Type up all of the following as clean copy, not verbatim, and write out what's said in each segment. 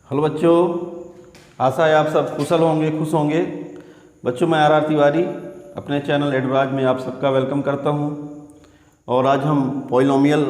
Hello बच्चों, आशा है आप सब कुशल होंगे, खुश होंगे। बच्चों, मैं आर तिवारी अपने चैनल एडराज में आप सबका वेलकम करता हूं। और आज हम पॉलिनोमियल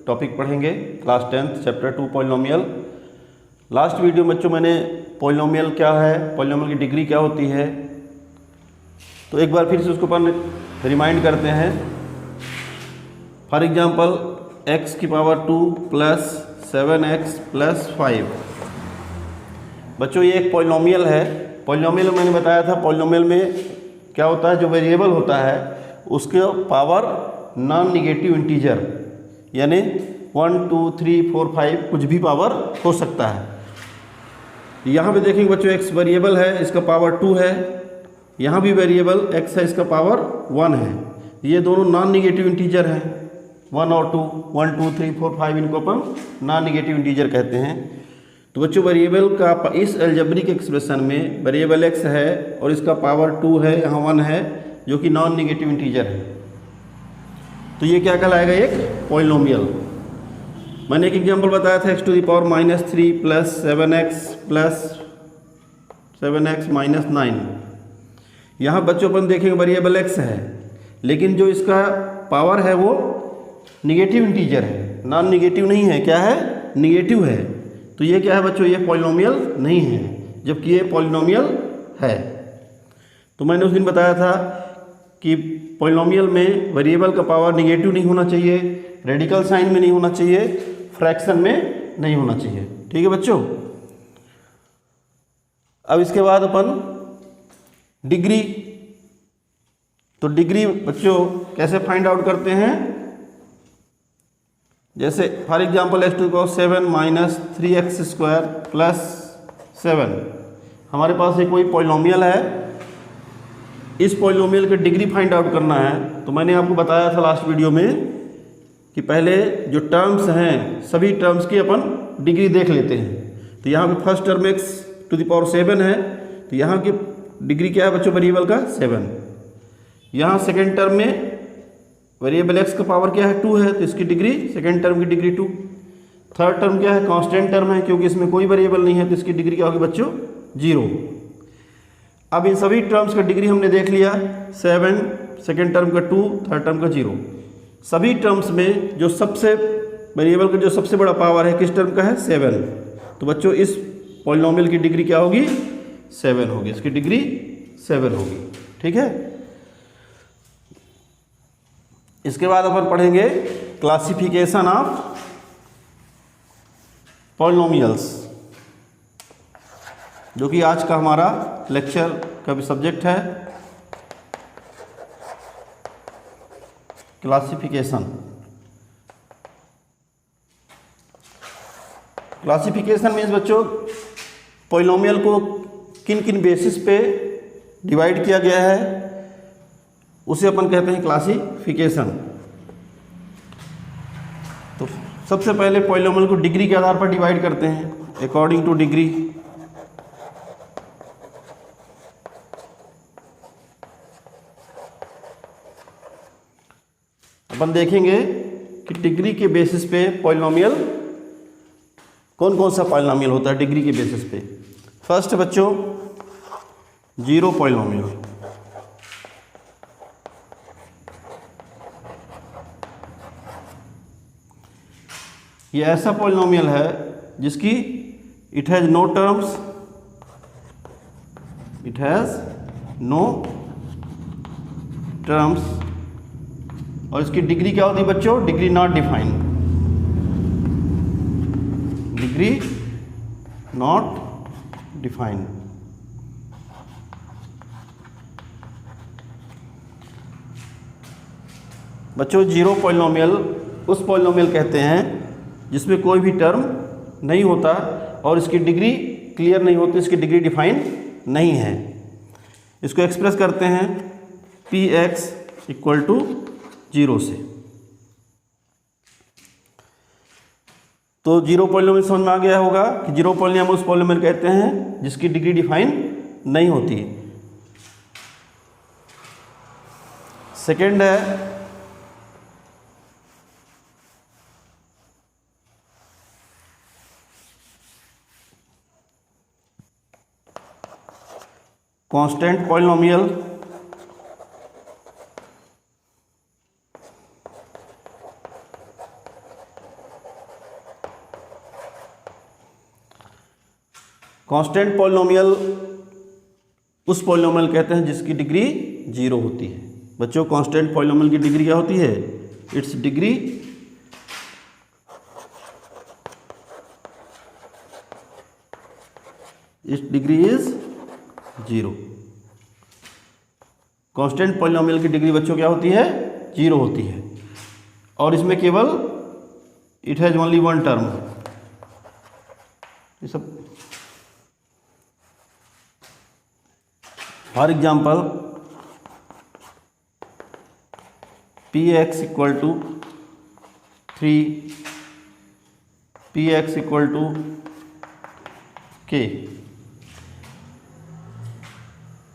टॉपिक पढ़ेंगे, class 10th chapter 2 polynomial. Last video में बच्चों मैंने पॉलिनोमियल क्या है, पॉलिनोमियल की डिग्री क्या होती है, तो एक बार फिर से उसको अपन रिमाइंड करते हैं। फॉर एग्जांपल x की पावर 2 प्लस 7x प्लस 5। बच्चों ये एक पॉलिनोमियल है। पॉलिनोमियल मैंने बताया था, पॉलिनोमियल में क्या होता है, जो वेरिएबल होता है उसके पावर नॉन निगेटिव इंटीजर, यानी 1 2 3 4 5 कुछ भी पावर हो सकता है। यहाँ पे देखेंगे बच्चों, x वेरिएबल है, इसका पावर 2 है। यहाँ भी वेरिएबल x है, इसका पावर 1 है। ये दोनों नॉन निगेटिव इंटीजर हैं, 1 और 2, 1 2 3 4 5 इनको अपन नॉन निगेटिव इंटीजर कहते हैं। तो बच्चों वेरिएबल का इस अलजेब्रिक एक्सप्रेशन में वेरिएबल x है और इसका पावर 2 है, यहाँ 1 है, जो कि नॉन निगेटिव इंटीजर है। तो ये क्या कहलाएगा, एक पॉलिनोमियल। मैंने एक एग्जांपल बताया था, x to the power -3 plus 7x minus 9। यहाँ बच्चों अपन देखेंगे वेरिएबल x है, लेकिन जो इसका पावर है वो निगेटिव इंटीजर है, नॉन निगेटिव नहीं है। क्या है, निगेटिव है। तो ये क्या है बच्चों, ये पॉलिनोमियल नहीं है, जबकि ये पॉलिनोमियल है। तो मैंने उस दिन बताया था कि पॉलिनोमियल में वेरिएबल का पावर निगेटिव नहीं होना चाहिए, रेडिकल साइन में नहीं होना चाहिए, फ्रैक्शन में नहीं होना चाहिए। ठीक है बच्चों। अब इसके बाद अपन डिग्री, तो डिग्री बच्चों कैसे फाइंड आउट करते हैं। जैसे for example x to the power 7 minus 3x square plus 7, हमारे पास ये कोई पॉलिनोमियल है। इस पॉलिनोमियल की डिग्री फाइंड आउट करना है। तो मैंने आपको बताया था लास्ट वीडियो में कि पहले जो टर्म्स हैं सभी टर्म्स की अपन डिग्री देख लेते हैं। तो यहाँ पे first term x to the power 7 है, तो यहाँ की डिग्री क्या है बच्चों, वेरिएबल का 7। यहाँ सेकेंड टर्म में वेरिएबल x का पावर क्या है, 2 है, तो इसकी डिग्री, सेकेंड टर्म की डिग्री 2। थर्ड टर्म क्या है, कांस्टेंट टर्म है, क्योंकि इसमें कोई वेरिएबल नहीं है, तो इसकी डिग्री क्या होगी बच्चों, 0। अब इन सभी टर्म्स का डिग्री हमने देख लिया, 7, सेकेंड टर्म का 2, थर्ड टर्म का 0। सभी टर्म्स में जो सबसे वेरिएबल का जो सबसे बड़ा पावर है किस टर्म का है, 7। तो बच्चों इस पॉलिनोमियल की डिग्री क्या होगी, 7 होगी, इसकी डिग्री 7 होगी। ठीक है। इसके बाद अपन पढ़ेंगे क्लासिफिकेशन ऑफ पॉलिनोमियल्स, जो कि आज का हमारा लेक्चर का भी सब्जेक्ट है, क्लासिफिकेशन। क्लासिफिकेशन मीन्स बच्चों पॉलिनोमियल को किन किन बेसिस पे डिवाइड किया गया है, उसे अपन कहते हैं क्लासिफिकेशन। तो सबसे पहले पॉलिनोमियल को डिग्री के आधार पर डिवाइड करते हैं, अकॉर्डिंग टू डिग्री। अपन देखेंगे कि डिग्री के बेसिस पे पॉलिनोमियल कौन कौन सा पॉलिनोमियल होता है डिग्री के बेसिस पे। फर्स्ट बच्चों, जीरो पॉलिनोमियल। ये ऐसा पॉलिनोमियल है जिसकी it has no terms, it has no terms, और इसकी डिग्री क्या होती है बच्चों, degree not defined, degree not defined. बच्चों जीरो पॉलिनोमियल उस पॉलिनोमियल कहते हैं जिसमें कोई भी टर्म नहीं होता और इसकी डिग्री क्लियर नहीं होती, इसकी डिग्री डिफाइन नहीं है। इसको एक्सप्रेस करते हैं px इक्वल टू 0 से। तो जीरो पॉलिनोमियल समझ में आ गया होगा कि जीरो पॉलिनोमियल उस पॉलिनोमियल कहते हैं जिसकी डिग्री डिफाइन नहीं होती। सेकेंड है कांस्टेंट पॉलिनोमियल कांस्टेंट पॉलिनोमियल उस पॉलिनोमियल कहते हैं जिसकी डिग्री 0 होती है। बच्चों कांस्टेंट पॉलिनोमियल की डिग्री क्या होती है? Its degree is 0। Constant polynomial की डिग्री बच्चों क्या होती है? 0 होती है। और इसमें केवल it has only one term. ये सब for example P X equal to 3 P X equal to K.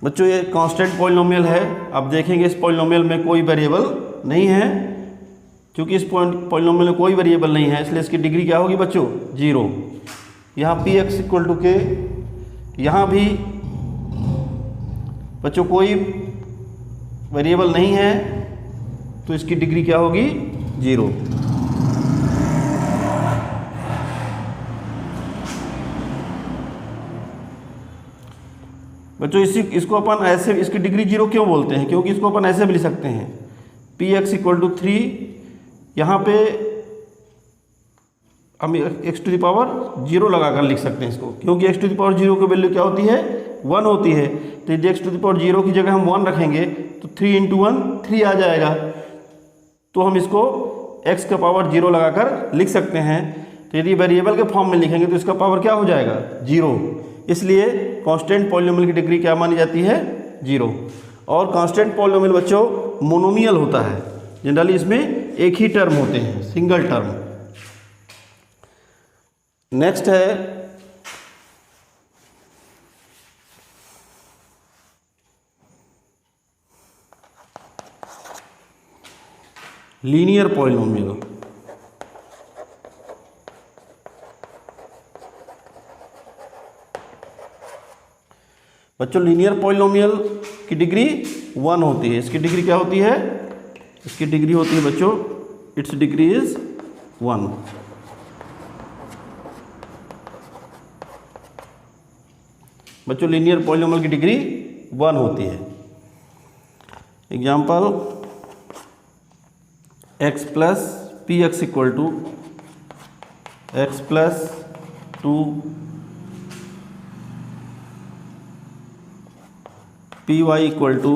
बच्चों ये कांस्टेंट पॉलिनोमियल है। आप देखेंगे इस पॉलिनोमियल में कोई वेरिएबल नहीं है। क्योंकि इस पॉलिनोमियल में कोई वेरिएबल नहीं है इसलिए इसकी डिग्री क्या होगी बच्चों? 0। यहाँ पी एक्स इक्वल टू के, यहाँ भी बच्चों कोई वेरिएबल नहीं है तो इसकी डिग्री क्या होगी? 0। बच्चों इसको अपन ऐसे, इसकी डिग्री 0 क्यों बोलते हैं? क्योंकि इसको अपन ऐसे भी लिख सकते हैं पी एक्स इक्वल टू 3, यहाँ पे हम एक्स टू द पावर 0 लगाकर लिख सकते हैं इसको, क्योंकि एक्स टू द पावर 0 की वैल्यू क्या होती है? 1 होती है। तो यदि एक्स टू द पावर 0 की जगह हम 1 रखेंगे तो 3 × 1 3 आ जाएगा। तो हम इसको x का पावर 0 लगाकर लिख सकते हैं। तो यदि वेरिएबल के फॉर्म में लिखेंगे तो इसका पावर क्या हो जाएगा? 0। इसलिए कांस्टेंट पॉलिनोमियल की डिग्री क्या मानी जाती है? 0। और कांस्टेंट पॉलिनोमियल बच्चों मोनोमियल होता है। जनरली इसमें एक ही टर्म होते हैं, सिंगल टर्म। नेक्स्ट है लीनियर पॉलिनोमियल। बच्चों लीनियर पॉलिनोमियल की डिग्री 1 होती है। इसकी डिग्री क्या होती है? इसकी डिग्री होती है बच्चों, इट्स डिग्री इज 1। बच्चों लीनियर पॉलिनोमियल की डिग्री 1 होती है। Example x plus P X equal to X plus 2 P Y equal to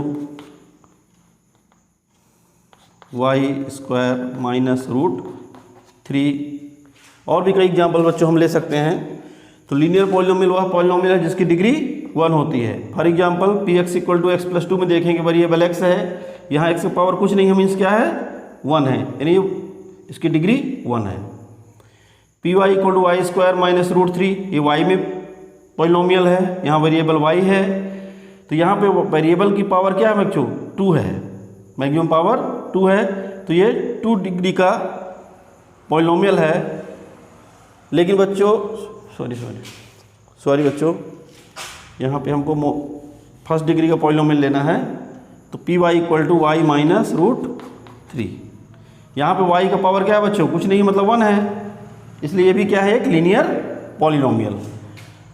Y square minus √3। और भी कई एग्जाम्पल बच्चों हम ले सकते हैं। तो लीनियर पॉलिनोमियल वह पॉलिनोमियल है जिसकी डिग्री 1 होती है। For example P X equal to X plus 2 में देखेंगे वेरिएबल x है, यहाँ x का पावर कुछ नहीं है, मीन्स क्या है? 1 है, यानी इसकी डिग्री 1 है। P Y equal to Y square minus √3, ये y में पॉलिनोमियल है, यहाँ वेरिएबल y है। तो यहाँ पे वेरिएबल की पावर क्या है बच्चों? 2 है, मैक्सिमम पावर 2 है। तो ये 2 डिग्री का पॉलिनोमियल है। लेकिन बच्चों सॉरी बच्चों, यहाँ पे हमको फर्स्ट डिग्री का पॉलिनोमियल लेना है। तो P Y equal to Y minus √3। यहाँ पे y का पावर क्या है बच्चों? कुछ नहीं, मतलब 1 है। इसलिए ये भी क्या है? एक लीनियर पॉलिनोमियल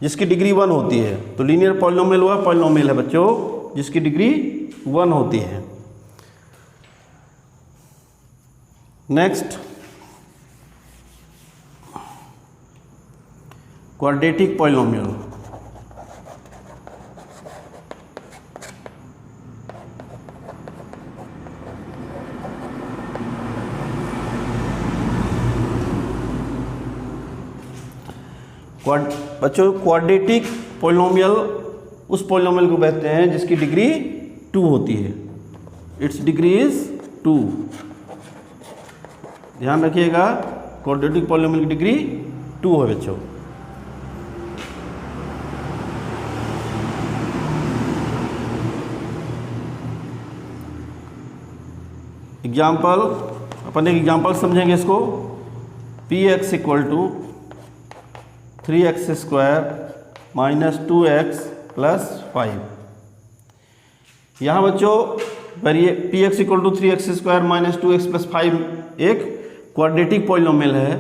जिसकी डिग्री 1 होती है। तो लीनियर पॉलिनोमियल वह पॉलिनोमियल है बच्चों जिसकी डिग्री 1 होती है। Next quadratic polynomial. बच्चों क्वाड्रेटिक पॉलिनोमियल उस पॉलिनोमियल को कहते हैं जिसकी डिग्री 2 होती है। Its degree is 2। ध्यान रखिएगा, क्वाड्रेटिक पॉलिनोमियल की डिग्री 2 है बच्चों। एग्जाम्पल, अपन एक एग्जाम्पल समझेंगे इसको। P X equal to 3x² minus 2x plus 5। यहाँ बच्चों P X equal to 3x² minus 2x plus 5 एक क्वाड्रेटिक पॉलिनोमियल है,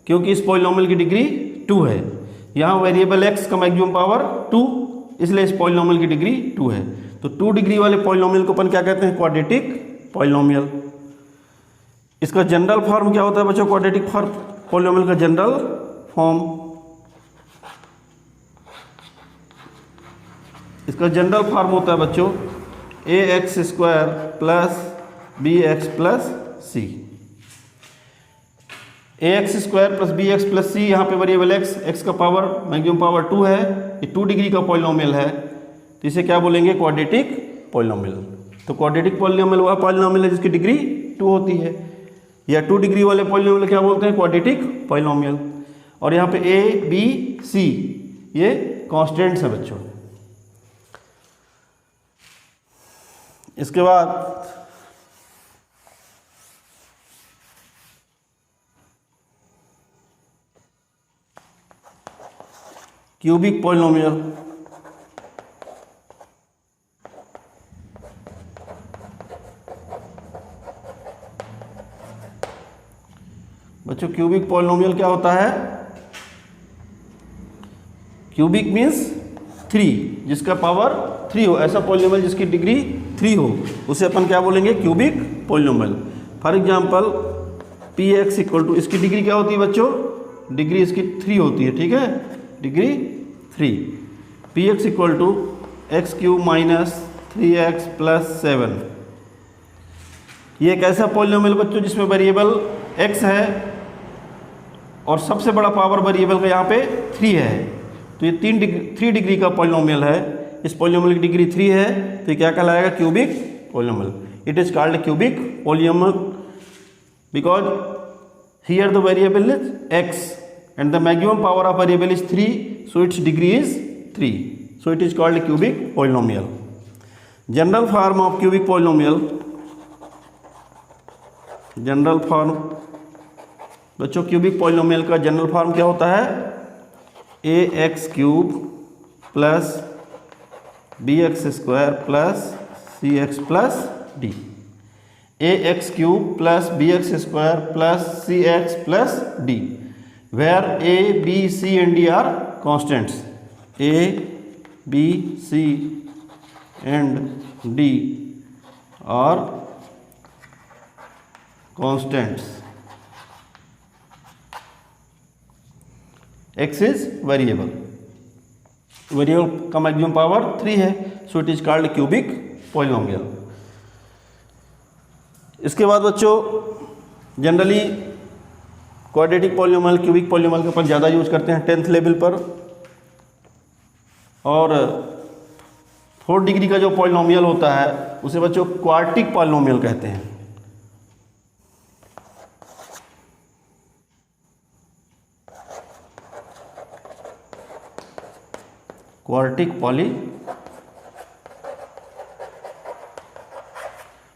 क्योंकि इस पॉलिनोमियल की डिग्री 2 है। यहाँ वेरिएबल x का मैक्सिमम पावर 2, इसलिए इस पॉलिनोमियल की डिग्री 2 है। तो 2 डिग्री वाले पॉलिनोमियल को अपन क्या कहते हैं? Quadratic polynomial. इसका जनरल फॉर्म क्या होता है बच्चों? क्वाड्रेटिक पॉलिनोमियल का जनरल फॉर्म, इसका जनरल फॉर्म होता है बच्चों ax² plus bx plus c। ax² plus bx plus c, यहाँ पे वेरिएबल x का पावर मैक्सिमम पावर 2 है, ये 2 डिग्री का पॉलिनोमियल है, तो इसे क्या बोलेंगे? Quadratic polynomial. तो क्वाड्रेटिक पॉलिनोमियल वह पॉलिनोमियल है जिसकी डिग्री 2 होती है, या 2 डिग्री वाले पॉलिनोमियल क्या बोलते हैं? Quadratic polynomial. और यहाँ पे a b c ये कॉन्स्टेंट्स है बच्चों। इसके बाद क्यूबिक पॉलिनोमियल। बच्चों क्यूबिक पॉलिनोमियल क्या होता है? क्यूबिक मीन्स 3, जिसका पावर 3 हो, ऐसा पॉलिनोमियल जिसकी डिग्री 3 हो, उसे अपन क्या बोलेंगे? Cubic polynomial. For example P X equal to, इसकी डिग्री क्या होती है बच्चों? डिग्री इसकी 3 होती है, ठीक है, degree 3। P X equal to x³ minus 3x plus 7। ये एक ऐसा पॉलिनोमियल बच्चों जिसमें वेरिएबल x है और सबसे बड़ा पावर वेरिएबल का यहाँ पे 3 है, तो ये 3 डिग्री का पॉलिनोमियल है। इस पॉलिनोमियल की डिग्री 3 है, तो ये क्या कहलाएगा? Cubic polynomial. It is called cubic polynomial because here the variable is x and the maximum power of variable is 3, so its degree is 3, so it is called cubic polynomial. General form of cubic polynomial, general form बच्चों cubic polynomial का general form क्या होता है? ax³ plus bx² plus cx plus d। ax³ plus bx² plus cx plus d, where a, b, c and d are constants. a, b, c and d are constants. x is variable का maximum power 3 है, so it is called cubic polynomial. इसके बाद बच्चों generally quadratic polynomial, cubic polynomial का अपन ज़्यादा use करते हैं 10th level पर, और 4 डिग्री का जो पॉलिनोमियल होता है उसे बच्चों क्वार्टिक पॉलिनोमियल कहते हैं। क्वार्टिक पॉली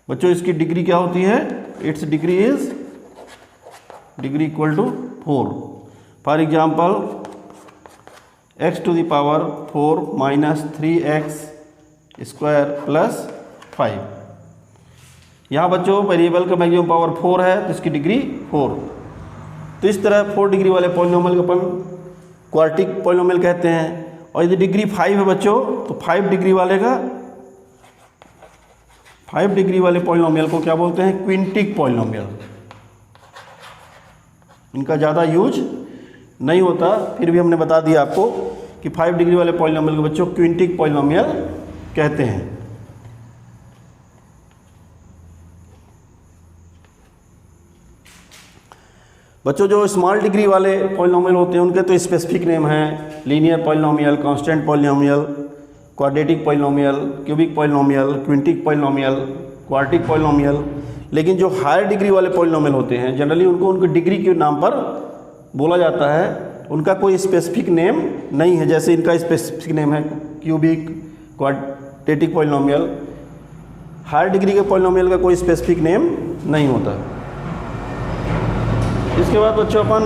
बच्चों इसकी डिग्री क्या होती है? Its degree is degree equal to 4। For example x⁴ minus 3x² plus 5। यहाँ बच्चों वेरिएबल का मैक्सिमम पावर 4 है, तो इसकी डिग्री 4। तो इस तरह 4 डिग्री वाले पॉलिनोमियल को अपन क्वार्टिक पॉलिनोमियल कहते हैं। और यदि डिग्री 5 है बच्चों, तो 5 डिग्री वाले का 5 डिग्री वाले पॉलिनोमियल को क्या बोलते हैं? क्विंटिक पॉलिनोमियल। इनका ज़्यादा यूज नहीं होता, फिर भी हमने बता दिया आपको कि 5 डिग्री वाले पॉलिनोमियल को बच्चों क्विंटिक पॉलिनोमियल कहते हैं। बच्चों जो स्मॉल डिग्री वाले पॉलिनोमियल होते हैं उनके तो स्पेसिफिक नेम हैं, linear polynomial, constant polynomial, quadratic polynomial, cubic polynomial, quintic polynomial, quartic polynomial. लेकिन जो हायर डिग्री वाले पॉलिनोमियल होते हैं जनरली उनको उनकी डिग्री के नाम पर बोला जाता है, उनका कोई स्पेसिफिक नेम नहीं है। जैसे इनका स्पेसिफिक नेम है cubic, quadratic polynomial. Higher degree के पॉलिनोमियल का कोई स्पेसिफिक नेम नहीं होता। इसके बाद बच्चों अपन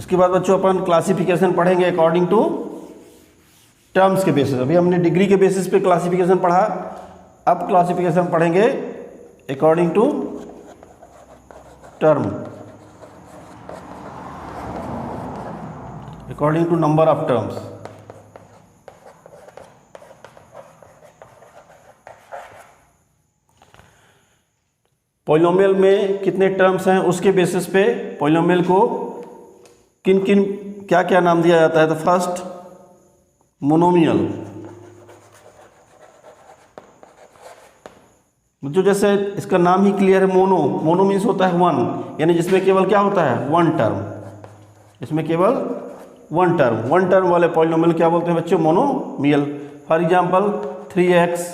उसके बाद बच्चों अपन क्लासिफिकेशन पढ़ेंगे अकॉर्डिंग टू टर्म्स के बेसिस। अभी हमने डिग्री के बेसिस पे क्लासिफिकेशन पढ़ा, अब क्लासिफिकेशन पढ़ेंगे according to term, according to number of terms. Polynomial में कितने टर्म्स हैं उसके बेसिस पे पॉलिनोमियल को किन किन क्या क्या नाम दिया जाता है। तो फर्स्ट मोनोमियल, जो जैसे इसका नाम ही क्लियर है, मोनो। मोनो मीन्स होता है वन, यानी जिसमें केवल क्या होता है, वन टर्म। इसमें केवल वन टर्म, वन टर्म वाले पॉलिनोमियल क्या बोलते हैं बच्चों, monomial. For example 3x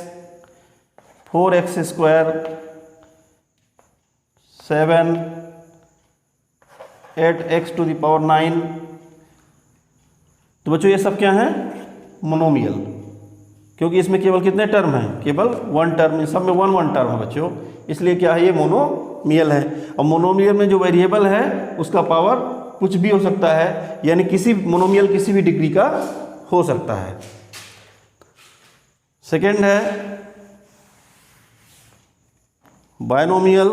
4x square 7 8x to the power 9। तो बच्चों ये सब क्या है, मोनोमियल, क्योंकि इसमें केवल कितने टर्म हैं, केवल वन टर्म, सब में वन वन टर्म है बच्चों, इसलिए क्या है, ये मोनोमियल है। और मोनोमियल में जो वेरिएबल है उसका पावर कुछ भी हो सकता है, यानी किसी मोनोमियल किसी भी डिग्री का हो सकता है। सेकेंड है बायनोमियल।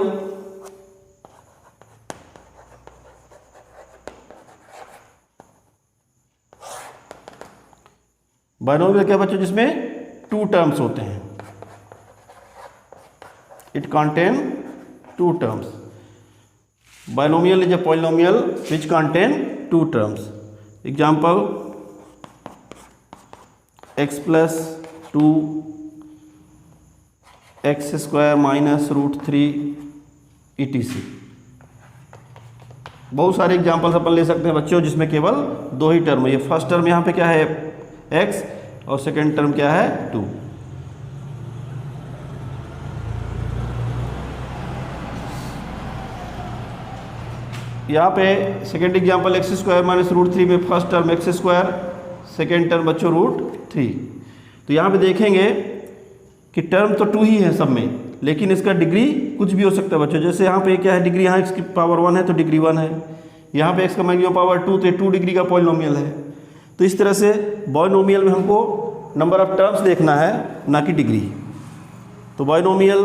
बायनोमियल क्या बच्चों, जिसमें टू टर्म्स होते हैं, it contain two terms. Binomial is a polynomial which contain two terms. Example x plus 2 x square minus √3 etc। बहुत सारे एग्जाम्पल्स अपन ले सकते हैं बच्चों जिसमें केवल दो ही टर्म है। ये फर्स्ट टर्म यहाँ पे क्या है, x, और सेकेंड टर्म क्या है, 2। यहाँ पे second example x square minus √3 में first term x square, second term बच्चों √3। तो यहाँ पे देखेंगे कि टर्म तो 2 ही है सब में, लेकिन इसका डिग्री कुछ भी हो सकता है बच्चों। जैसे यहाँ पे क्या है, डिग्री, यहाँ x की पावर 1 है तो डिग्री 1 है, यहाँ पे x का मैक्सिमम पावर 2 तो 2 डिग्री का पॉलिनोमियल है। तो इस तरह से बायनोमियल में हमको नंबर ऑफ टर्म्स देखना है, ना कि डिग्री। तो बायनोमियल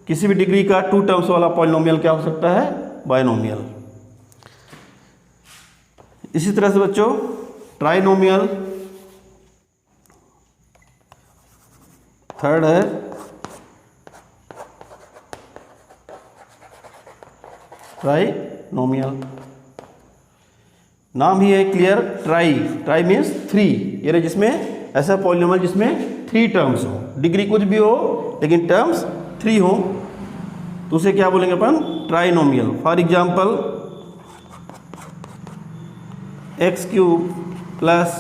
किसी भी डिग्री का 2 टर्म्स वाला पॉलिनोमियल क्या हो सकता है, बायनोमियल। इसी तरह से बच्चों ट्राइनोमियल, थर्ड है ट्राइनोमियल। नाम ही है क्लियर, ट्राई, ट्राई मीन्स 3, यानी जिसमें ऐसा पॉलिनोमियल जिसमें 3 टर्म्स हो, डिग्री कुछ भी हो लेकिन टर्म्स 3 हो, तो उसे क्या बोलेंगे अपन, trinomial. For example x³ plus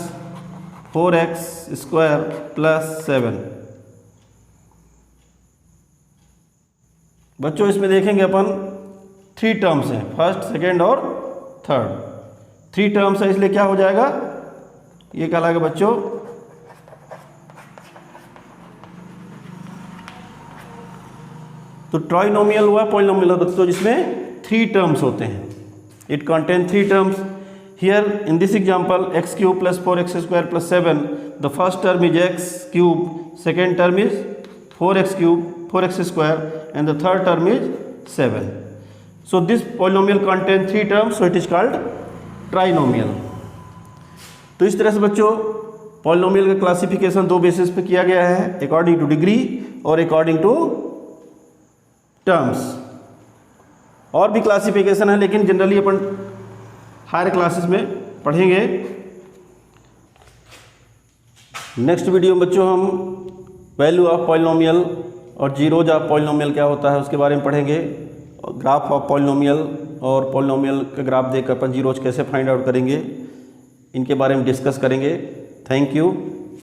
4x square plus 7। बच्चों इसमें देखेंगे अपन 3 टर्म्स हैं, फर्स्ट, सेकेंड और थर्ड। 3 टर्म्स है इसलिए क्या हो जाएगा, ये कहलाएगा बच्चों तो ट्राइनोमियल हुआ पॉलिनोमियल बच्चों जिसमें 3 टर्म्स होते हैं, it contain 3 terms. Here in this example x³ plus 4x square plus 7, the first term is x³, second term is 4x³ 4x square and the third term is 7। So this polynomial contain 3 terms, so it is called trinomial. तो इस तरह से बच्चों polynomial का classification 2 basis पे किया गया है, अकॉर्डिंग टू डिग्री और अकॉर्डिंग टू टर्म्स। और भी क्लासिफिकेशन है लेकिन जनरली अपन हायर क्लासेस में पढ़ेंगे। नेक्स्ट वीडियो में बच्चों हम वैल्यू ऑफ पॉलिनोमियल और जीरोज ऑफ पॉलिनोमियल क्या होता है उसके बारे में पढ़ेंगे, ग्राफ ऑफ पॉलिनोमियल और पॉलिनोमियल का ग्राफ देकर अपन जीरोज कैसे फाइंड आउट करेंगे, इनके बारे में डिस्कस करेंगे। Thank you.